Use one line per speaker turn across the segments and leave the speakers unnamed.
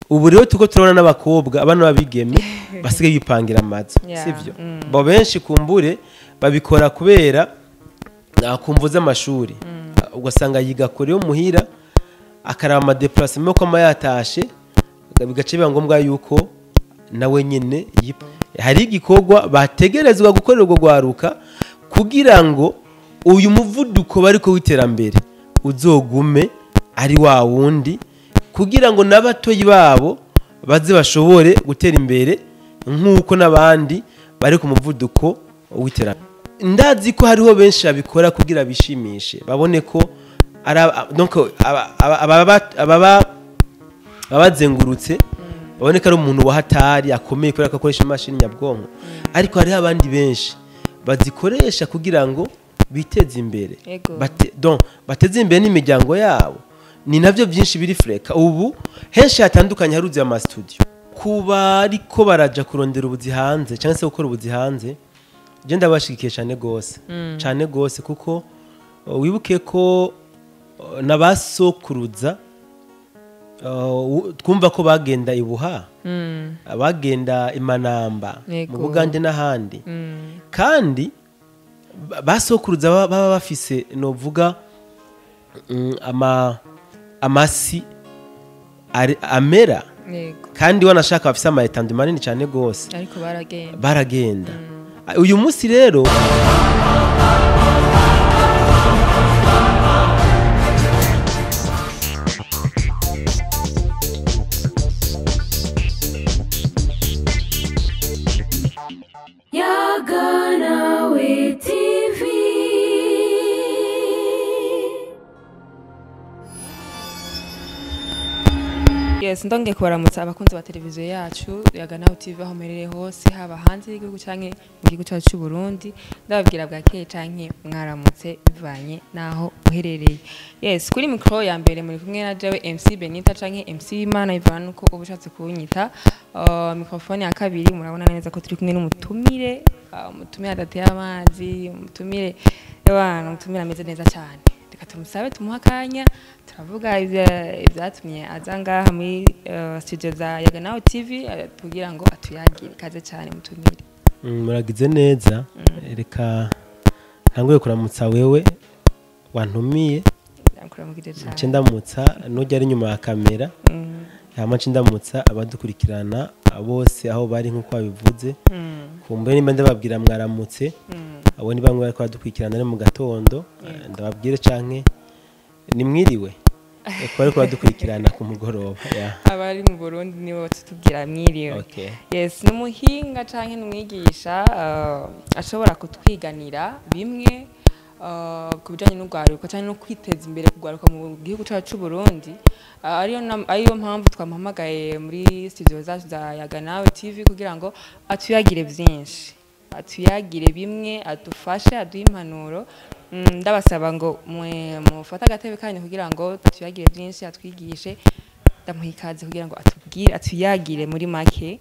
ubu rero tuko turabona n'abakobwa abana babigeme basigaye bipangira amazu sivyo bo benshi kumbure babikora kubera kumvuza amashuri ugasanga yiga kure yo muhira akaraba ama déplacement ko amayatashe bigace biba ngombwa yuko nawe nyene hari igikorwa bategerezwa gukorera urwo gwaruka kugira ngo uyu muvuduko bariko witerambere uzogume ari wa wundi kugira ngo n'abatoyi babo baze bashobore gutera imbere nk'uko n'abandi bari ku muvuduko witerambere. Ndazi ko hariho benshi abikora kugira bishimishe babone ko donc abazengurutse babone ko ari umuntu wahatari akomeye kubera ko akoresha imashini nyabwonko, ariko hariho abandi benshi bazikoresha kugira ngo biteze imbere bateze imbere n'imiryango yabo. Ni navyo byinshi biri freka ubu henshi hatandukanye haruze ama studio kuba ariko baraja kurondera ubuzi hanze cyangwa se gukora ubuzi hanze. Je ndabashigikiye cyane gose kuko wibuke ko nabasokuruza twumva ko bagenda ibuha bagenda imanamba mu Bugande n'ahandi kandi basokuruza baba bafise novuga amasi amera kandi wanashaka bafise ama etandi manini cyane gose
ariko
baragenda uyu munsi rero
ndonge kubaramutsa abakunzi ba televiziyo yacu Yaganaho TV aho merere hose haba hanze y'igihugu canke mu gihugu cyacu cy'u Burundi ndababwira bwakeye canke mwaramutse bivanye naho uherereye. Kuri micro ya mbere muri kumwe na jewe MC Benita canke MC Imana Ivana uko ubushatse kunyita. Microphone ya kabiri murabona neza ko turi kumwe n'umutumire adateye amazi umutumire ameze neza cyane. Reka tumusabe tumuha akanya turavuga ibyatumye aza ngaha muri studio za Yaganaho TV kugira ngo atuyagire kaze cyane mutumire.
Muragize neza reka ntanguye kuramutsa wewe wantumiye ndamutsa nujya ari nyuma ya kamera hama ndamutsa abadukurikirana bose aho bari nkuko babivuze kumbe nimba ndababwira mwaramutse abo ni bamwe bariko badukurikirana mu gatondo ndababwire canke nimwiriwe ko ariko badukurikirana ku mugoroba
abari mu Burundi nibo tutubwira mwiriwe. N'umuhinga canke n'umwigisha ashobora kutwiganira bimwe ku bijanye n'ugwaruka cyane no kwiteza imbere kugwaruka mu gihugu cyacu cy'u Burundi. Ariyo mpamvu twamuhamagaye muri studio zacu za Yaganaho TV kugira ngo atuyagire byinshi atuyagire bimwe adufashe aduhe impanuro. Ndabasaba ngo mufata agatebe kanyu kugira ngo atuyagire byinshi atwigishe. Ndamuhikaze kugira ngo atuyagire muri make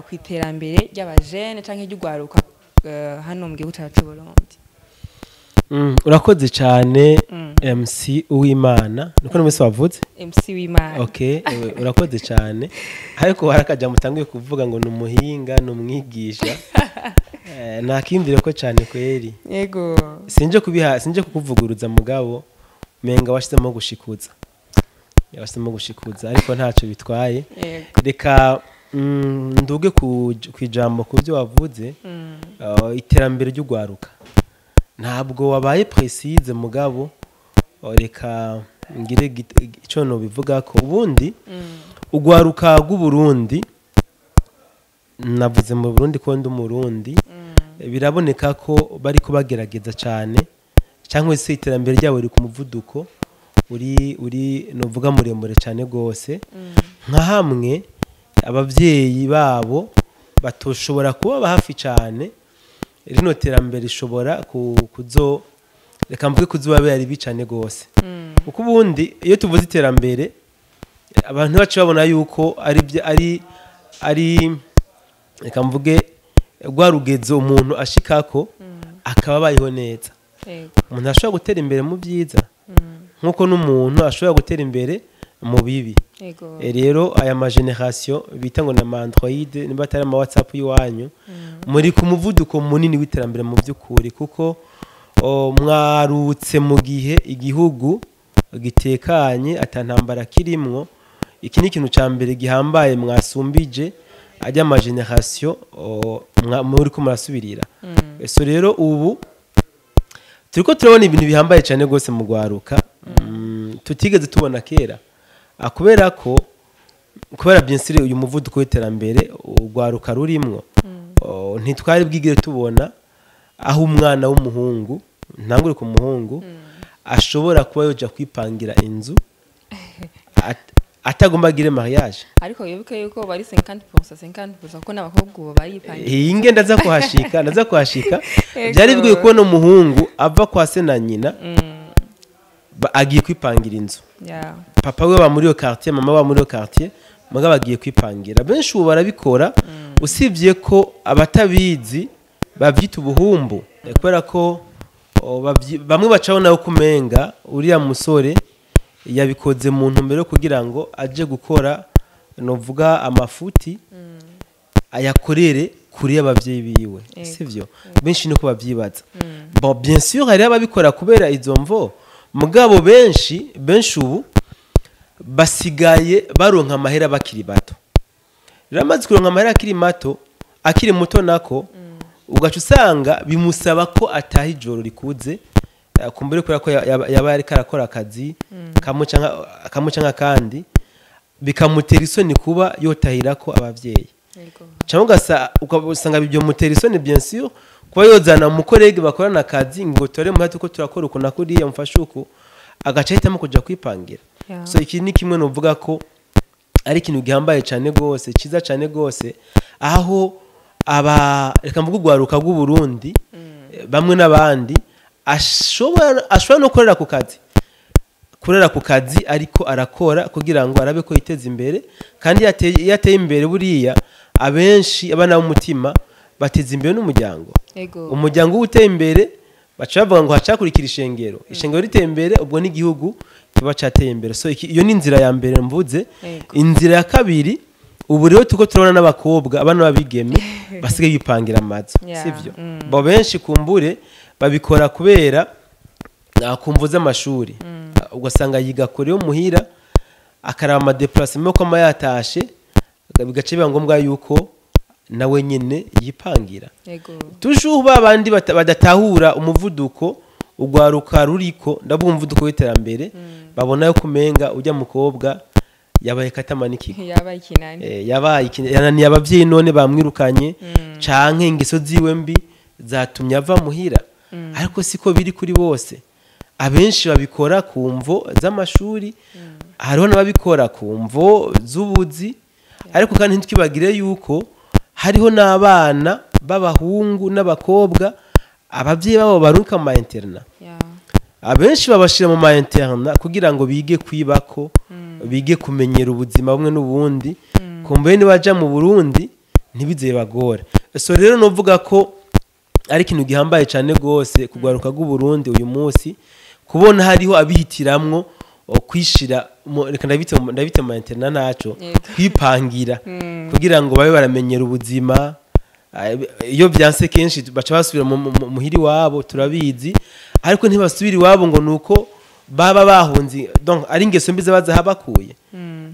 kwiterambere ry'abajene canke ry'ugwaruka hano mu gihugu cyacu cy'u Burundi.
Urakoze cyane MC Uwimana niko numese wavuze
MC Uwimana.
Urakoze cyane ariko harakaja mutanguye kuvuga ngo numuhinga numwigisha nakimvire ko cyane kweri sinje kukuvuguruza mugabo menga washizemo gushikuza ariko ntacyo bitwaye. Reka nduge kwijambo kubyo wavuze iterambere ry'ugwaruka ntabwo wabaye précise mugabo reka ngire ico no bivuga ko ubundi ugwaruka rw'u Burundi navuze mu Burundi ko ndi umurundi biraboneka ko bari kubagerageza cyane cyangwa se iterambere ryabo riri ku muvuduko uri novuga muremure cyane gose nka hamwe abavyeyi babo batoshobora kuba hafi cyane rino terambere rishobora reka mvuge kuzoba yari bicane gose kuko ubundi iyo tuvuze iterambere abantu bacu babona yuko ari reka mvuge rwarugezo umuntu ashikako akaba bayiho neza. Umuntu ashobora gutera imbere mu byiza nkuko n'umuntu ashobora gutera imbere mu bibi. Rero aya ma generation bita ngo na Android niba atari ama WhatsApp yiwanyu muri ku muvuduko munini w'iterambere mu by'ukuri kuko mwarutse mu gihe igihugu gitekanye atantambara kirimwo. Iki ni ikintu ca mbere gihambaye mwasumbije ajya ama generation muri ko murasubirira. So rero ubu turiko turabona ibintu bihambaye cyane gose mu gwaruka tutigeze tubona kera. Kubera bien sûr uyu muvuduko w'iterambere ugwaruka rurimwo ntitwari bwigire tubona aho umwana w'umuhungu ntangure ku muhungu ashobora kuba yoja kwipangira inzu atagomba gire mariage.
Ariko wibuke yuko bari 50% ko n'abakobwa bayipangira.
Inge ndaza kuhashika byari bwiye ko no muhungu ava kwa se na nyina agiye kwipangira inzu. Papa we ba muri yo quartier, mama ba muri yo quartier, muga bagiye kwipangira. Benshi ubu barabikora usivye ko abatabizi bavyita ubuhumbu. Kubera ko bamwe bacaho nayo kumenga uriya musore yabikoze mu ntumbero kugira ngo aje gukora novuga amafuti ayakorere kuri abavyeyi biwe, sivyo? Benshi niko bavyibaza. Bon, bien sûr hari ababikora kubera izo mvo, mugabo benshi ubu basigaye baronka amahera bakiri bato. Ramaze kuronka amahera akiri muto nako ugaca usanga bimusaba ko ataha ijoro rikuze kumbere kubera ko yaba yari karakora akazi kamucanka kandi bikamutera isoni kuba yotahira ko abavyeyi. Cyangwa ugasanga ibyo mutera isoni bien sûr kuba yozana umukorege bakorana akazi ngo tore muhati ko turakora uko nakuriya mfashe uko agaca hitamo kuja kwipangira. So iki ni kimwe novuga ko ari ikintu gihambaye cyane gose ciza cyane gose aho reka mvuga ugwaruka bw'u Burundi bamwe n'abandi ashobora no kurera ku kazi ariko arakora kugira ngo arabe ko yiteza imbere kandi yateye imbere buriya abenshi abana b'umutima bateza imbere n'umuryango. Umuryango uteye imbere baca bavuga ngo hacakurikira ishengero riteye imbere ubwo n'igihugu kiba cateye imbere. So iyo ni inzira ya mbere mvuze. Inzira ya kabiri ubu rero tuko turabona n'abakobwa abana babigeme basigaye bipangira amazu, sivyo? Bo benshi kumbure babikora kubera kumvuza amashuri. Ugasanga yiga kure yo muhira akaraba ama déplacement ko amayatashe bigace biba ngombwa yuko nawe nyene yipangira. Toujours babandi badatahura umuvuduko ugwaruka ruriko ndavuga umuvuduko w'iterambere babona yo kumenga ujya mukobwa yabaye katamanikiko yabaye yananiye abavyeyi none bamwirukanye canke ingeso ziwe mbi zatumye ava muhira. Ariko siko biri kuri bose. Abenshi babikora ku mvo z'amashuri, hariho n'ababikora ku mvo z'ubuzi, ariko kandi ntitwibagire yuko hariho n'abana b'abahungu n'abakobwa abavyeyi babo baruka mu interna. Abenshi babashira mu interna kugira ngo bige kwibako, bige kumenyera ubuzima bumwe n'ubundi, kumbe ni baja mu Burundi ntibizeye bagora. So rero novuga ko ari ikintu gihambaye cyane gose kugwaruka bw'u Burundi uyu munsi kubona hariho abihitiramwo kwishira reka ndabite mu interna naco kwipangira kugira ngo babe baramenyera ubuzima. Iyo byanse kenshi baca basubira muhiri wabo turabizi, ariko ntibasubira iwabo ngo nuko baba bahunzi donc ari ingeso mbi zabaza habakuye.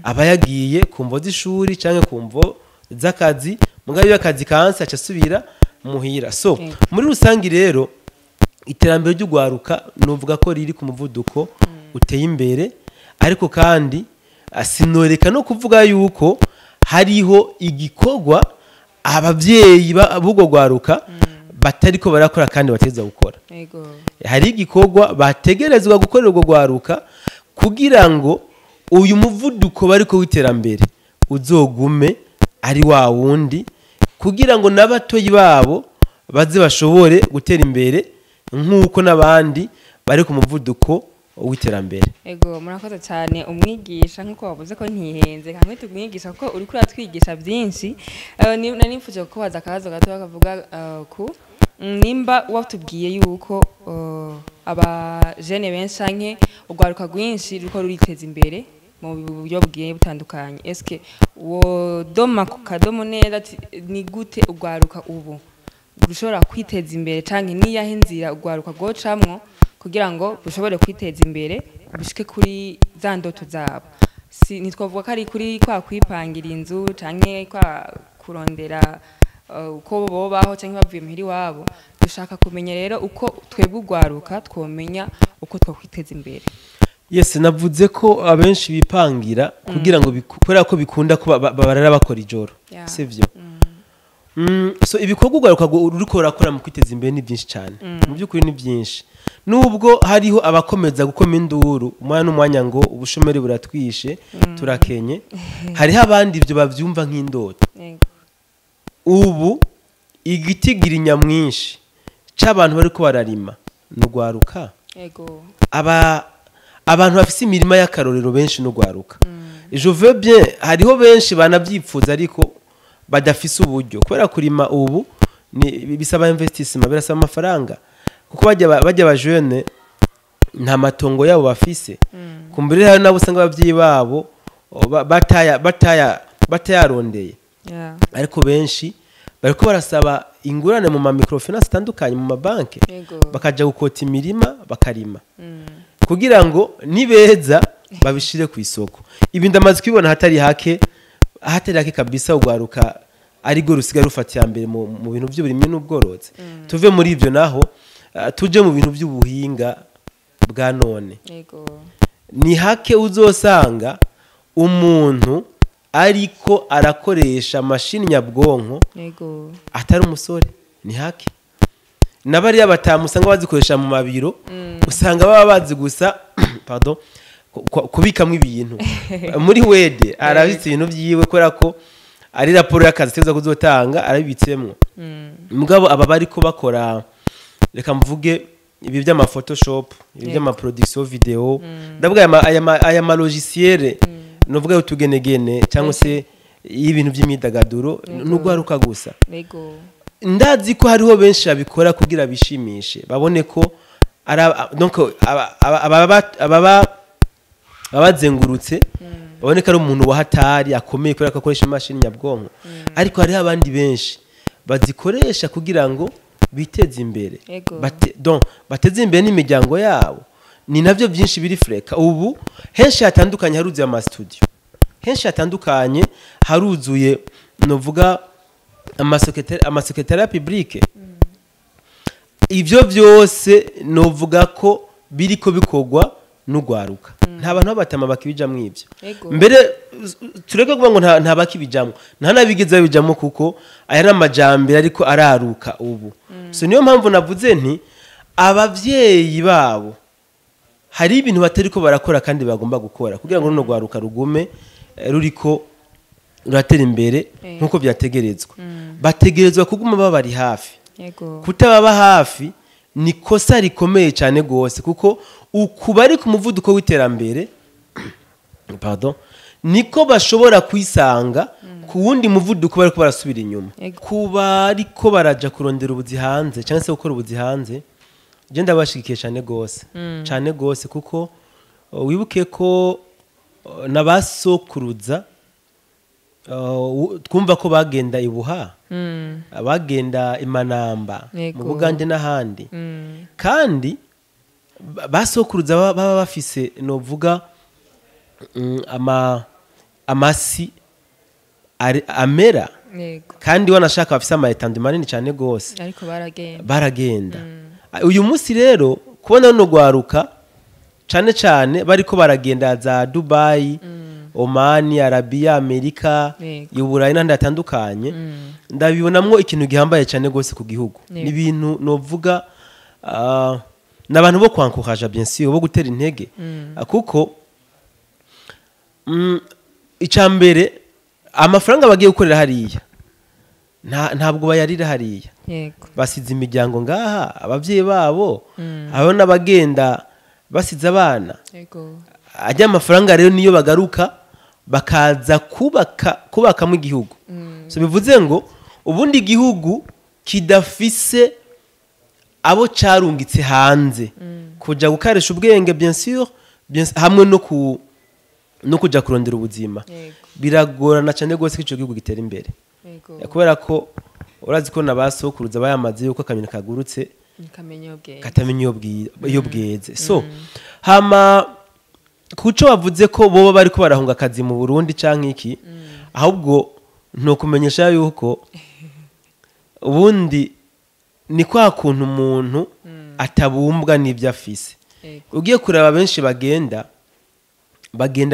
Abayagiye kumvo z'ishuri canke kumvo z'akazi mugabe y'akazi kanse aca subira muhira. So muri rusangi rero iterambere ry'ugwaruka novuga ko riri ku muvuduko uteye imbere, ariko kandi asinoreka no kuvuga yuko hariho igikorwa abavyeyi b'ubwo gwaruka batariko barakora kandi bateza gukora. Hari igikorwa bategerezwa gukorera ubwo gwaruka kugira ngo uyu muvuduko bariko w'iterambere uzogume ari wa wundi, kugira ngo n'abatoyi babo baze bashobore gutera imbere nk'uko n'abandi bari ku muvuduko w'iterambere.
Murakoze cyane umwigisha nk'uko wavuze ko ntihenze kandi tumwigisha ko uri kuri atwigisha byinshi. Nanifuje kubaza akabazo gato bakavuga ku nimba watubwiye yuko aba jeune benshi canke ugwaruka rwinshi ruko ruriteza imbere mu buryo bugiye butandukanye eske wo doma ku kadomo neza ni gute ugwaruka ubu rushobora kwiteza imbere canke niyahe inzira ugwaruka gocamwo kugira ngo bushobore kwiteza imbere bishike kuri za ndoto zabo nitwavuga ko ari kuri kwa kwipangira inzu canke kwa kurondera uko bobaho canke bavuye muhiri wabo dushaka kumenya rero uko twebwe ugwaruka twomenya uko twakwiteza imbere.
Yes, navuze ko abenshi bipangira kugira ngo kubera ko bikunda ko barara bakora ijoro sivyo. So ibikorwa ugwaruka uriko urakora mu kwiteza imbere ni byinshi cyane mu by'ukuri ni byinshi nubwo hariho abakomeza gukoma induru umwana n'umwanya ngo ubushomeri buratwishe turakenye hariho abandi ibyo bavyumva nk'indoto. Ubu igitigira inyamwinshi c'abantu bariko bararima n'ugwaruka abantu bafise imirima y'akarorero benshi n'ugwaruka. Je veux bien hariho benshi banavyipfuza ariko badafise uburyo kubera kurima ubu ni bisaba investissement birasaba amafaranga kuko bajya ba jeune nta matongo yabo bafise kumbere hari nabo usanga abavyi babo batayarondeye ariko benshi bariko barasaba ingurane mu ma microfinance tandukanye mu mabanke bakaja gukota imirima bakarima kugira ngo nibeza babishire ku isoko. Ibi ndamaze kwibona hatari hake kabisa ugwaruka ari go rusigaye rufatiye mbere mu bintu by'uburimyi n'ubworozi. Tuve muri ivyo naho tuje mu bintu by'ubuhinga bwa none. Ni hake uzosanga umuntu ariko arakoresha machine nyabwonko atari umusore ni hake nabari abatamusanga bazikoresha mu mabiro usanga baba bazi gusa pardon kubikamwe ibintu muri wede arabitse ibintu byiwe kora ko ari raporo y'akazi teza kuzotanga arabitsemwo mugabo aba bari ko bakora reka mvuge ibi by'ama photoshop ibi by'ama production video ndavuga aya ma logiciel novuga utugenegene cyangwa se y'ibintu by'imyidagaduro n'ugwaruka gusa ndazi ko hariho benshi babikora kugira bishimishe babone ko donc abazengurutse baboneka ari umuntu wahatari akomeye kubera ko akoresha machine nyabwonko ariko hariho abandi benshi bazikoresha kugira ngo biteze imbere bateze imbere n'imiryango yabo. Ni navyo byinshi biri freka ubu henshi hatandukanye haruzuye ama studio henshi hatandukanye haruzuye novuga amasecretariat public ivyo byose novuga ko biriko bikogwa n'ugwaruka nta bantu batama bakibijamwe ivyo mbere tureke kuvuga ngo nta bakibijamwe nta nabigeze bijamwe kuko aya namajambere ariko araruka ubu so niyo mpamvu navuze nti abavyeyi babo hari ibintu batariko barakora kandi bagomba gukora kugira ngo runo gwaruka rugume ruriko ruratera imbere nkuko byategerezwa bategerezwa kuguma babari hafi kutababa hafi ni kosa rikomeye cyane gose kuko ukubari ku muvuduko w'iterambere pardon niko bashobora kwisanga ku wundi muvuduko bariko barasubira inyuma kuba ariko baraja kurondera ubuzi hanze cyangwa se gukora ubuzi hanze je ndabashigikiye cyane gose kuko wibuke ko nabasokuruza twumva ko bagenda ibuha bagenda imanamba mu Bugande n'ahandi kandi basokuruza baba bafise novuga amasi amera kandi wanashaka bafise amaetandi manini cyane gose
ariko
baragenda uyu munsi rero kubona no gwaruka cyane bariko baragenda za Dubai Oman, Arabia, Amerika, y'Uburayi n'andi atandukanye ndabibonamwo ikintu gihambaye cyane gose ku gihugu ni bintu novuga nabantu bo kwankoraje bien sûr bo gutera intege kuko icambere amafaranga bagiye gukorera hariya ntabwo bayarira hariya basize imiryango ngaha abavyeyi babo abo nabagenda basize abana ajya amafaranga rero niyo bagaruka bakaza kubaka mu gihugu so bivuze ngo ubundi gihugu kidafise abo carungitse hanze kuja gukaresha ubwenge bien sûr hamwe no kuja kurondera ubuzima biragorana cyane gose ko ico gihugu gitera imbere kubera ko urazi ko nabasokuruza bayamaze yuko akanyoni kagurutse katamenya iyo bweze so hama kuco bavuze ko boba bari ko barahunga akazi mu Burundi canke iki ahubwo no kumenyesha yuko ubundi ni kwa kuntu umuntu atabumbwa n'ibyo afise ugiye kureba benshi bagenda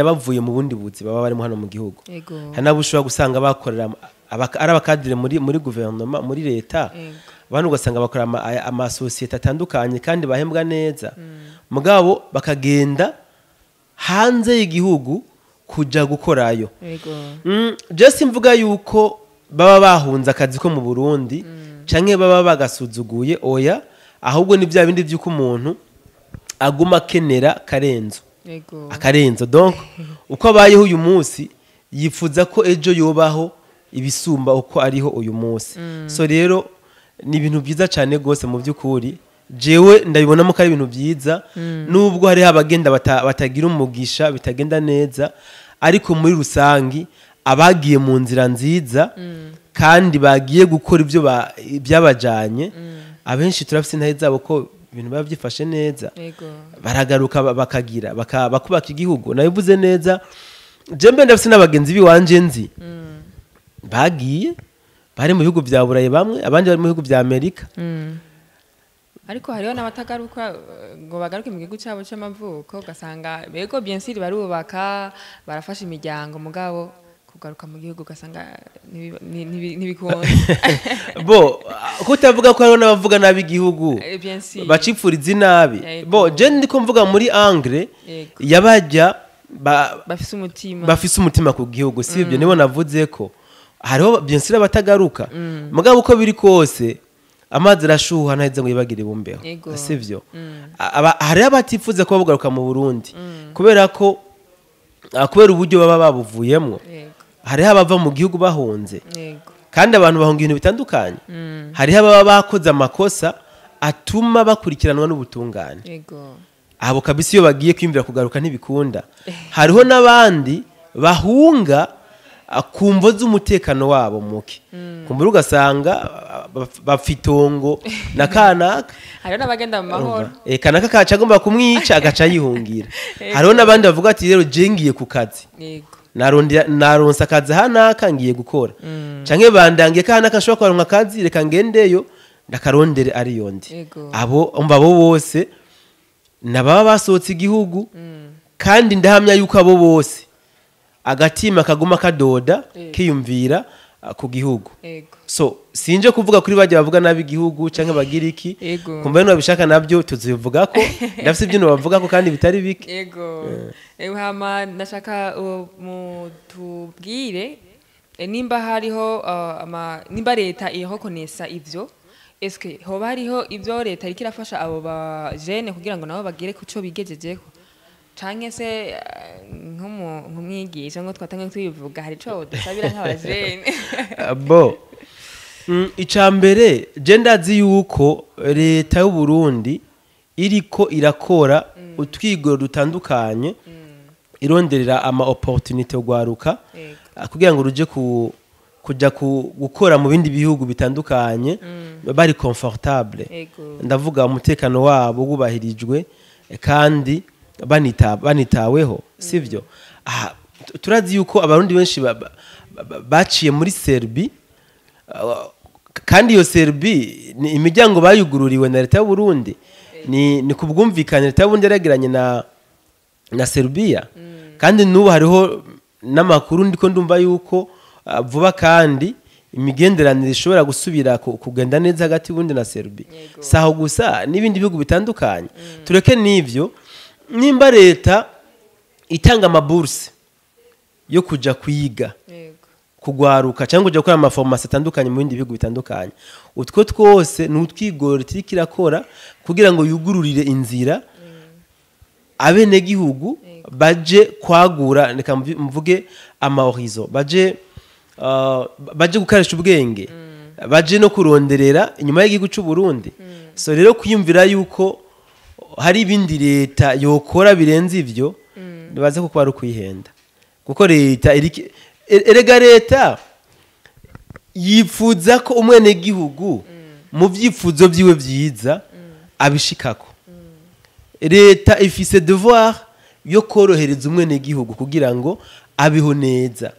bavuye mu bundi buzi baba barimo hano mu gihugu hanabo ushobora gusanga bakorera ari abakadire muri guverinoma muri leta abantu ugasanga bakora amasosiyete atandukanye kandi bahembwa neza mugabo bakagenda hanze y'igihugu kuja gukorayo just mvuga yuko baba bahunze akazi ko mu Burundi canke baba bagasuzuguye oya ahubwo ni bya bindi by'uko umuntu aguma kenera akarenzo donc uko abayeho uyu munsi yifuza ko ejo yobaho ibisumba uko ariho uyu munsi so rero ni ibintu byiza cyane gose mu by'ukuri jewe ndabibonamo ko ari ibintu byiza nubwo hari abagenda batagira umugisha bitagenda neza ariko muri rusangi abagiye mu nzira nziza kandi bagiye gukora ibyo byabajanye abenshi turafite intahe zabo ko ibintu biba byifashe neza baragaruka bakagira bakubaka igihugu nabivuze neza jembe ndafite n'abagenzi biwanje nzi bagiye bari mu bihugu bya Burayi bamwe abandi bari mu bihugu bya Amerika
ariko hariho n'abatagaruka ngo bagaruke mu gihugu cyabo cy'amavuko ugasanga bego bien sûr barubaka barafasha imiryango mugabo kugaruka mu gihugu ugasanga ntibikunda
bo kutavuga ko hariho n'abavuga nabi igihugu bacipfuriza inabi bo je ndiko mvuga muri angle yabajya bafise umutima ku gihugu sibyo nibo navuze ko hariho bien sûr abatagaruka mugabo uko biri kose amazi arashuha ntaheze ngo yibagire bumbeho sivyo hari abatifuza ko babugaruka mu Burundi kubera uburyo baba babuvuyemwo hari abava mu gihugu bahunze kandi abantu bahunga ibintu bitandukanye hari ababa bakoze amakosa atuma bakurikiranwa n'ubutungane abo kabisa iyo bagiye kwimvira kugaruka ntibikunda hariho n'abandi bahunga kumvo z'umutekano wabo muke kumbura ugasanga bafitongo na kanaka
hariho n'abagenda mu mahoro
kanaka kaca agomba kumwica agaca yihungira hariho n'abandi bavuga ati rero je ngiye ku kazi naronsa akazi hanaka ngiye gukora canke bandangiye kanaka nshobora kuronka akazi reka ngendeyo ndakarondere ari yondi abo bose nababa basohotse igihugu kandi ndahamya yuko abo bose agatima kaguma kadoda kiyumvira ku gihugu so sinje kuvuga kuri bajya bavuga nabi igihugu canke bagira iki kumva no babishaka nabyo tuzivuga ko ndafite ibyo bavuga ko kandi bitari bike
hama ndashaka mutubwire nimba hariho nimba leta ihokonesa ivyo eske hoba hariho ivyo leta iriko irafasha abo ba jeune kugira ngo nabo bagire kuco bigejejeho canke se nk'umwigisha ngo twatange twivuga hari ico dusabira nk'abajene
bo icambere je ndazi yuko leta y'u Burundi iriko irakora utwigoro dutandukanye ironderera ama opportunity gwaruka kugira ngo ruje kuja gukora mu bindi bihugu bitandukanye bari comfortable ndavuga umutekano wabo gubahirijwe kandi banitaweho sivyo turazi yuko abarundi benshi baciye muri Serbia kandi iyo Serbia ni imiryango bayugururiwe na leta y'u Burundi ni kubwumvikana leta y'u Burundi yarageranye na Serbia kandi nubu hariho n'amakuru ndiko ndumva yuko vuba kandi imigenderanire ishobora gusubira kugenda neza hagati y'Uburundi na Serbia saho gusa n'ibindi bihugu bitandukanye tureke n'ivyo nimba leta itanga amaburse yo kuja kwiga kugwaruka cyangwa kuja gukora amaformasi atandukanye mu bindi bihugu bitandukanye utwo twose n'utwigoro tikirakora kugira ngo yugururire inzira abene gihugu baje kwagura reka mvuge amahorizo baje gukarisha ubwenge baje no kuronderera inyuma y'igihugu cy'u Burundi so rero kwiyumvira yuko hari ibindi leta yokora birenze ivyo nibaze ko ari kwihenda kuko leta erega leta yifuza ko umwene gihugu mu vyifuzo vyiwe vyiza abishikako. Leta ifise devoir yo korohereza umwene gihugu kugira ngo abeho neza.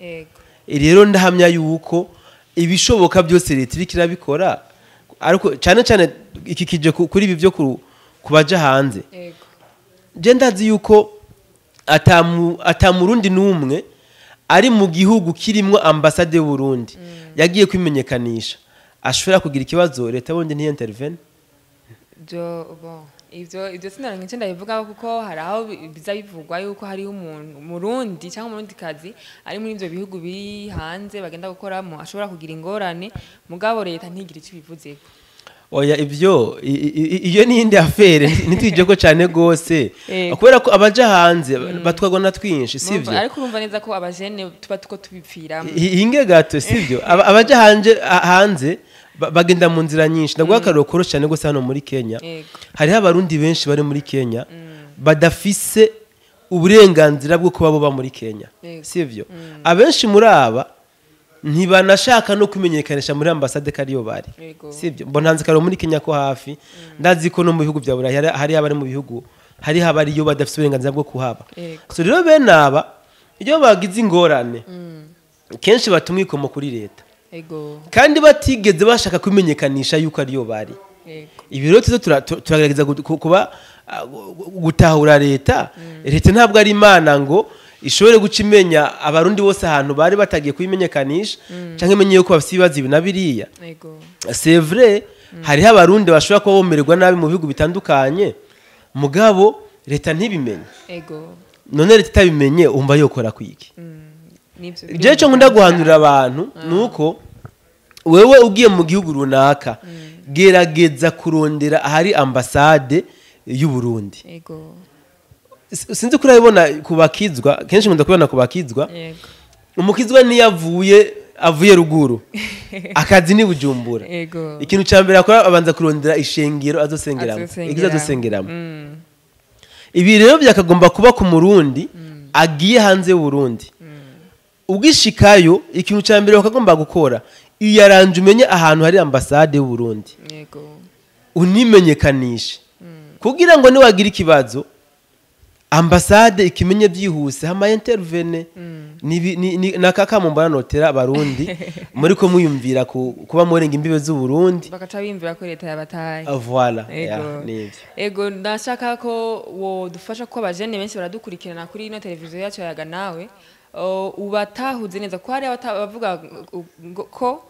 Rero ndahamya yuko ibishoboka byose leta iriko irabikora, ariko cyane cyane ikikije kuri ibi byo kubaja hanze. Je ndazi yuko atamurundi numwe ari mu gihugu kirimwo ambassade y'u Burundi yagiye kwimenyekanisha ashobora kugira ikibazo leta bonde ntiye intervene.
Ibyo sinaranye nce ndabivuga kuko hari aho biza bivugwa yuko hari umuntu Murundi cyangwa umurundi kazi ari muri ivyo bihugu biri hanze bagenda gukoramo ashobora kugira ingorane mugabo leta ntigira icyo bivuzeko.
Oya iyo ni indi affaire nitwije ko cyane gose kubera ko abaja hanze batwagwa na twinshi sivyo,
ariko urumva neza ko abajene tuba tuko tubipfiramo
inge gato sivyo. Abaja hanze bagenda mu nzira nyinshi. Ndagwa akarokoro cyane gose hano muri Kenya hari abarundi benshi bari muri Kenya badafise uburenganzira bwo kuba bo muri Kenya sivyo. Abenshi muri aba ntibanashaka no kumenyekanisha muri ambassade kariyo bari sivyo. Mbonanze karo muri Kenya ko hafi ndazi ko no mu bihugu bya Burayi hari abari mu bihugu hari habariyo badafise uburenganzira bwo kuhaba. So rero bene aba iyo bagize ingorane kenshi batumwikomo kuri leta kandi batigeze bashaka kumenyekanisha yuko ariyo bari. Ibi rero turagerageza kuba gutahura leta. Leta ntabwo ari Imana ngo ishobore guca imenya abarundi bose ahantu bari batagiye kuyimenyekanisha canke imenye yuko bafite ibibazo ibi na biriya. C'est vrai hariho abarundi bashobora kuba bomererwa nabi mu bihugu bitandukanye mugabo leta ntibimenye. None leta itabimenye umva yokora kwiki? Je cyo nkunda guhanurira abantu nuko wewe ugiye mu gihugu runaka gerageza kurondera ahari ambassade y'u Burundi. Sinzi kuri abibona kubakizwa kenshi nkunda kubona kubakizwa umukizwa ni avuye ruguru akazi ni Bujumbura. Ikintu cyambere akora abanza kurondera ishengero azosengeramo. Ibi rero byakagomba kuba ku murundi agiye hanze y'u Burundi. Ubwishikayo ikintu cyambere bakagomba gukora iyo yaranje umenye ahantu hari ambassade y'u Burundi unimenyekanisha kugira ngo niwagira ikibazo ambassade ikimenye byihuse hama intervene. Ni nakaka mumbana notera abarundi muri ko muyumvira kuba murenga imbibe z'u Burundi
bakaca bimvira ko leta yabataye.
Voilà
ego ndashaka ko wo dufasha ko abajene benshi baradukurikirana kuri ino televiziyo yacu yaga nawe ubatahuze neza ko hari abavuga ko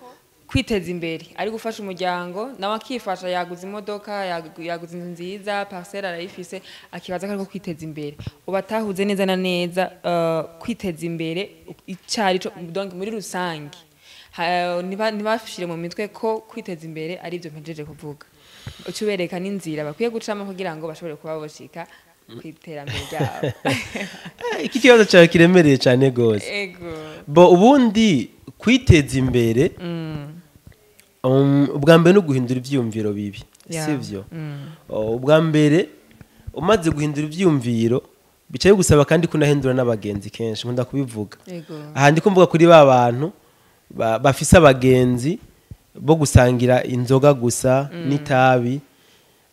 kwiteza imbere ari gufasha umuryango nawe akifasha yaguze imodoka yaguze inzu nziza parcelle arayifise akibaza ko kwiteza imbere. Ubatahuze neza na neza kwiteza imbere icari cyo donc muri rusangi ntibafishire mu mitwe ko kwiteza imbere ari byo mpejeje kuvuga. Ucubereka n'inzira bakwiye gucamo kugira ngo bashobore kuba boshika kwiterambere ryabo.
Iki kibazo cyawe kiremereye cyane gose. Bo ubundi kwiteza imbere ubwa mbere no guhindura ivyumviro bibi sivyo. Ubwa mbere umaze guhindura ivyumviro bicaye gusaba kandi kunahindura n'abagenzi kenshi nkunda kubivuga. Aha ndi kumvuga kuri ba bantu bafise abagenzi bo gusangira inzoga gusa n'itabi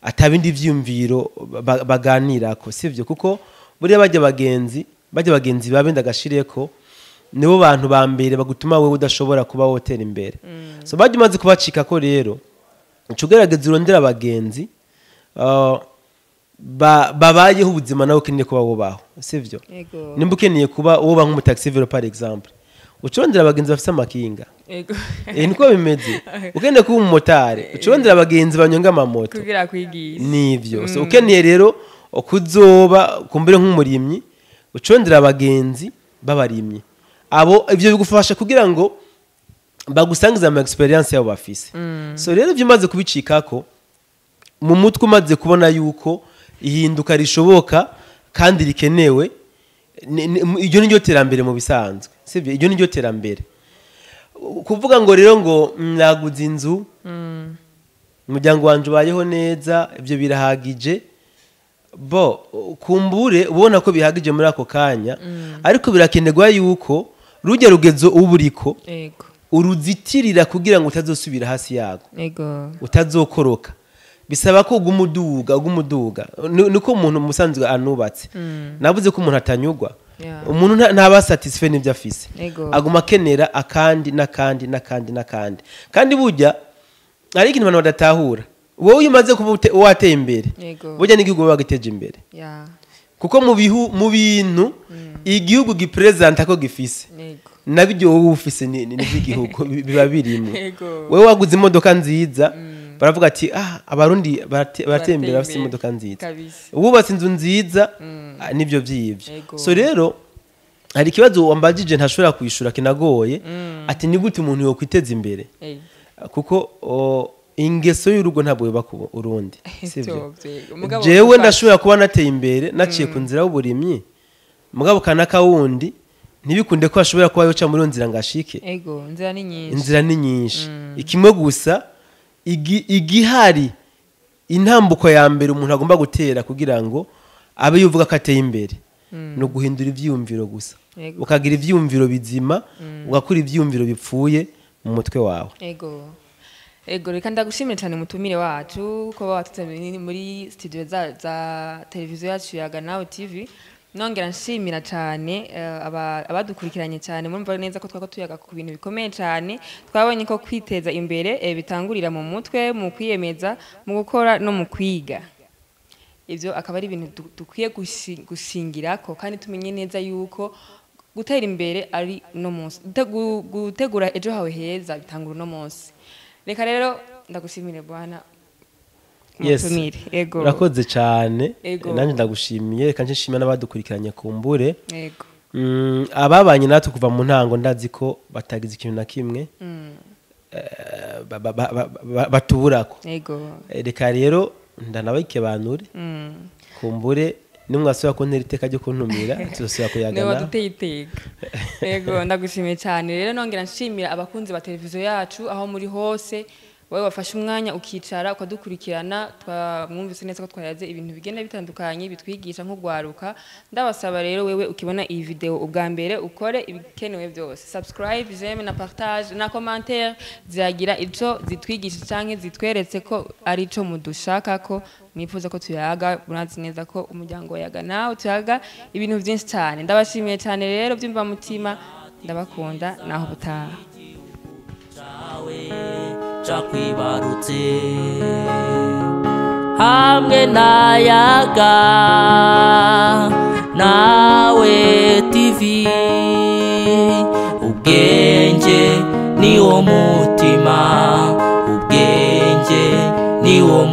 atabindi vyumviro baganirako sivyo, kuko buriya bajya bagenzi babenda gashireko nibo bantu ba mbere bagutuma wewe udashobora kuba wotera imbere. So bajya umaze kubacika ko rero ucugerageza urondera abagenzi babayeho ubuzima nawe ukeneye kuba wobaho sivyo. Nimba ukeneye kuba woba nk'umutaxi vero par exemple ucurondera abagenzi bafite amakinga. Niko bimeze. Ukeneye kuba umumotari ucurondera abagenzi banyonga amamoto
kugira kwigisha
nivyo. So ukeneye rero kuzoba kumbere nk'umurimyi ucurondera abagenzi babarimyi. Abo ivyo bigufasha kugira ngo bagusangiza ama experience yabo bafise. So rero ivyo maze kubicikako mu mutwe umaze kubona yuko ihinduka rishoboka kandi rikenewe, iryo ni ryo terambere mu bisanzwe sivyo. Iryo ni ryo terambere. Kuvuga ngo rero ngo naguze inzu umuryango wanje ubayeho neza ibyo birahagije bo kumbure ubona ko bihagije muri ako kanya ariko birakenerwa yuko rujya rugezo uburiko uruzitirira kugira ngo utazosubira hasi yago utazokoroka bisaba ko ugumuduga niko umuntu musanzwe anubatse navuze ko umuntu atanyugwa umuntu ntaba satisfait n'ibyo afise aguma kenera akandi kandi burya ari ikintu abantu badatahura wowe umaze kuba wateye imbere burya n'igihugu baba bagiteje imbere kuko mu bintu igihugu gipresenta ko gifise nabyo wowe ufise n'igihugu biba birimo wowe waguze imodoka nziza baravuga ati abarundi barateye imbere bafite imodoka nziza ububatse inzu nziza nibyo byibyo so rero hari ikibazo wambajije ntashobora kwishura kinagoye ati ni gute umuntu yokwiteza imbere kuko ingeso y'urugo ntabwo yubaka urundi sivyo jewe ndashobora kuba nateye imbere naciye ku nzira y'uburimyi mugabo kanaka wundi ntibikunde ko ashobora kuba yoca muri nzira ngashike inzira ni nyinshi ikimwe gusa igihari intambuko ya mbere umuntu agomba gutera kugira ngo abe yuvuga ko ateye imbere no guhindura ivyumviro gusa ukagira ivyumviro bizima ugakura ivyumviro bipfuye mu mutwe wawe
ego reka ndagushimire cyane mutumire wacu ko watutse muri studio za televiziyo yacu ya Ganawe TV nongera nshimira cyane abadukurikiranye cyane murumva neza ko twako tuyaga ku bintu bikomeye cyane twabonye ko kwiteza imbere bitangurira mu mutwe mu kwiyemeza mu gukora no mu kwiga ivyo akaba ari ibintu dukwiye gushingirako kandi tumenye neza yuko gutera imbere ari no munsi gutegura ejo hawe heza bitangura no munsi reka rero ndagushimire bwana mutumire ego
urakoze cyane nanjye ndagushimiye reka nshimira n'abadukurikiranye kumbure
ego
ababanye natwe kuva mu ntango ndazi ko batagize ikintu na kimwe batuburako reka rero ndanabike banure kumbure nimwasubira ko ntera iteka ryo kuntumira tuzosubira kuyagana
niba duteye iteka yego ndagushimiye cyane rero nongera nshimira abakunzi ba televiziyo yacu aho muri hose wowe wafashe umwanya ukicara ukadukurikirana twamwumvise neza ko twayaze ibintu bigenda bitandukanye bitwigisha nk'ugwaruka ndabasaba rero wewe ukibona iyi video ubwa mbere ukore ibikenewe byose subscribe j'aime na partage na commentaire ziragira ico zitwigisha canke zitweretse ko ari ico mudushaka ko mwifuza ko tuyaga murazi neza ko umuryango yaga nawe tuyaga ibintu byinshi cyane ndabashimiye cyane rero byumva mutima ndabakunda naho butaha
Chakwibarutse hamwe nayaga nawe TV ubwenge niwo mutima ubwenge niwo